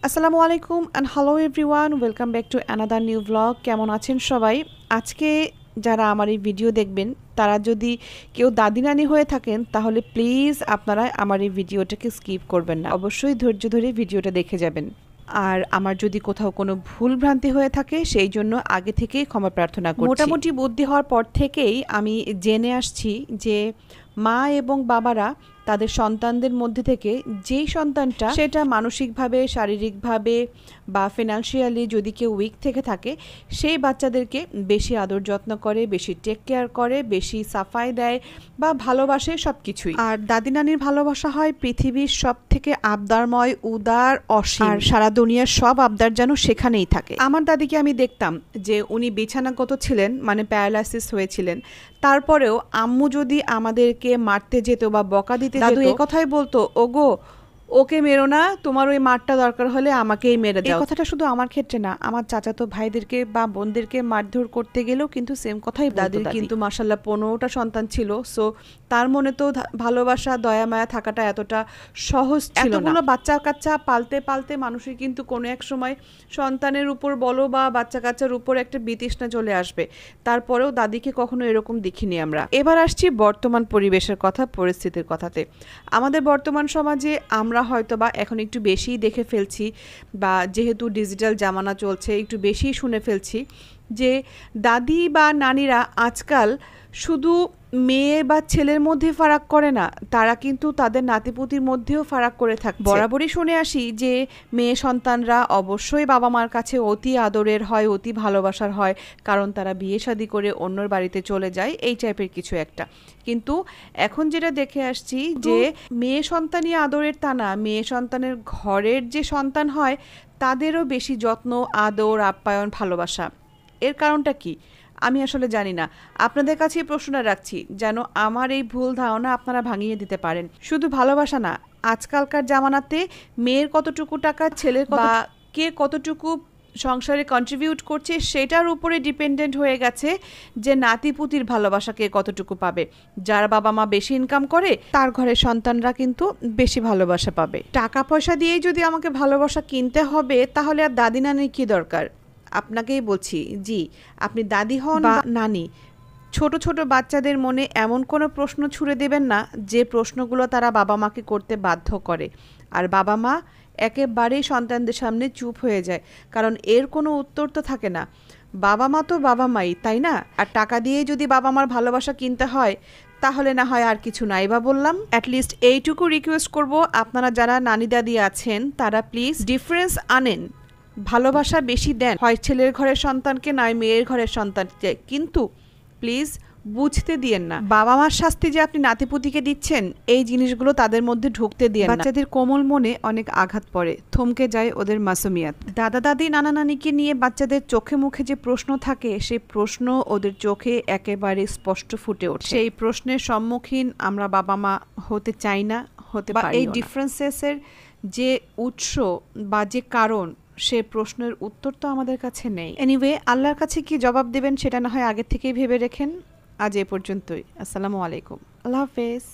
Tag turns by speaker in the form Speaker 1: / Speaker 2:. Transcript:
Speaker 1: আসসালামু আলাইকুম and hello everyone, welcome back to another new blog. কেমন আছেন সবাই? আজকে যারা আমার এই ভিডিও দেখবেন তারা যদি কেউ দাদি নানি হয়ে থাকেন তাহলে প্লিজ আপনারা আমার এই ভিডিওটাকে স্কিপ করবেন না, অবশ্যই ধৈর্য ধরে ভিডিওটা দেখে যাবেন। আর আমার যদি কোথাও কোনো ভুল ভ্রান্তি হয়ে থাকে সেই জন্য আগে থেকেই ক্ষমা প্রার্থনা করছি। মোটামুটি বুদ্ধি হওয়ার পর থেকেই আমি জেনে আসছি যে মা এবং বাবারা তাদের সন্তানদের মধ্যে থেকে যেই সন্তানটা সেটা মানসিকভাবে, শারীরিকভাবে বা ফিনান্সিয়ালি যদি কেউ উইক থেকে থাকে সেই বাচ্চাদেরকে বেশি আদর যত্ন করে, বেশি টেক কেয়ার করে, বেশি সাফাই দেয় বা ভালোবাসে সব কিছুই। আর দাদি নানির ভালোবাসা হয় পৃথিবীর সব থেকে আবদারময়, উদার, অসীম। আর সারা দুনিয়ার সব আবদার যেন সেখানেই থাকে। আমার দাদিকে আমি দেখতাম যে উনি বিছানাগত ছিলেন, মানে প্যারালাইসিস হয়েছিলেন, তারপরেও আম্মু যদি আমাদেরকে মারতে যেত বা বকা দিতে যেত, দাদু এই কথাই বলতো, ওগো ওকে মেরো না, তোমার ওই মারটা দরকার হলে আমাকেই মেরে দাও। এই কথাটা শুধু আমার ক্ষেত্রে না, আমার চাচাতো ভাইদেরকে বা বোনদেরকে মারধর করতে গেলেও কিন্তু সেম কথাই বলতো দাদির। কিন্তু মাশাআল্লাহ 15টা সন্তান ছিল, সো তার মনে তো ভালোবাসা, দয়া মায়া থাকাটা এতটা সহজ ছিল না। এতগুলো বাচ্চা কাচ্চা পালতে পালতে মানুষের কিন্তু কোনো এক সময় সন্তানের উপর বলো বা বাচ্চা কাচ্চার উপর একটা বিতৃষ্ণা চলে আসবে। তারপরেও দাদিকে কখনো এরকম দেখিনি আমরা। এবার আসছি বর্তমান পরিবেশের কথা, পরিস্থিতির কথাতে। আমাদের বর্তমান সমাজে আমরা হয়তো বা এখন একটু বেশিই দেখে ফেলছি, বা যেহেতু ডিজিটাল জামানা চলছে একটু বেশিই শুনে ফেলছি যে দাদি বা নানিরা আজকাল শুধু মেয়ে বা ছেলের মধ্যে ফারাক করে না, তারা কিন্তু তাদের নাতিপুতির মধ্যেও ফারাক করে থাকে। বরাবরই শুনে আসি যে মেয়ে সন্তানরা অবশ্যই বাবা মার কাছে অতি আদরের হয়, অতি ভালোবাসার হয়, কারণ তারা বিয়ে শাদী করে অন্যর বাড়িতে চলে যায়, এই টাইপের কিছু একটা। কিন্তু এখন যেটা দেখে আসছি যে মেয়ে সন্তানই আদরের তা না, মেয়ে সন্তানের ঘরের যে সন্তান হয় তাদেরও বেশি যত্ন, আদর, আপ্যায়ন, ভালোবাসা। এর কারণটা কি আমি আসলে জানি না। আপনাদের কাছে এই প্রশ্নটা রাখছি যেন আমার এই ভুল ধারণা আপনারা ভাঙিয়ে দিতে পারেন। শুধু ভালোবাসা না, আজকালকার জামানাতে মেয়ের কতটুকু টাকা, ছেলের বা কে কতটুকু সংসারে কন্ট্রিবিউট করছে সেটার উপরে ডিপেন্ডেন্ট হয়ে গেছে যে নাতিপুতির ভালোবাসা কে কতটুকু পাবে। যার বাবা মা বেশি ইনকাম করে তার ঘরের সন্তানরা কিন্তু বেশি ভালোবাসা পাবে। টাকা পয়সা দিয়েই যদি আমাকে ভালোবাসা কিনতে হবে তাহলে আর দাদি নানির কি দরকার? আপনাকেই বলছি, জি আপনি দাদি হন বা নানি, ছোট ছোট বাচ্চাদের মনে এমন কোনো প্রশ্ন ছুড়ে দেবেন না যে প্রশ্নগুলো তারা বাবা মাকে করতে বাধ্য করে, আর বাবা মা একেবারেই সন্তানদের সামনে চুপ হয়ে যায়, কারণ এর কোনো উত্তর তো থাকে না। বাবা মা তো বাবা মাই, তাই না? আর টাকা দিয়ে যদি বাবা মার ভালোবাসা কিনতে হয় তাহলে না হয় আর কিছু নাই বা বললাম। অ্যাটলিস্ট এইটুকু রিকোয়েস্ট করব, আপনারা যারা নানি দাদি আছেন তারা প্লিজ ডিফারেন্স আনেন, ভালোবাসা বেশি দেন, হয় ছেলের ঘরের সন্তানকে নয় মেয়ের ঘরের সন্তানকে, কিন্তু প্লিজ বুঝতে দিয়েন না বাবা মার শাস্তি যে আপনি নাতিপুতিকে দিচ্ছেন এই জিনিসগুলো তাদের মধ্যে ঢুকতে দিয়েন না। বাচ্চাদের কোমল মনে অনেক আঘাত পড়ে, থমকে যায় ওদের মাসুমিয়াত। দাদা দাদি, নানা নানিকে নিয়ে বাচ্চাদের চোখে মুখে যে প্রশ্ন থাকে সেই প্রশ্ন ওদের চোখে একেবারে স্পষ্ট ফুটে ওঠে। সেই প্রশ্নের সম্মুখীন আমরা বাবা মা হতে চাই না, হতে পারি না। এই ডিফারেন্সেসের যে উৎস বা যে কারণ, সে প্রশ্নের উত্তর তো আমাদের কাছে নেই। এনিওয়ে, আল্লাহর কাছে কি জবাব দেবেন সেটা না হয় আগে থেকেই ভেবে রেখেন। আজ এ পর্যন্তই। আসসালামু আলাইকুম, আল্লাহ হাফেজ।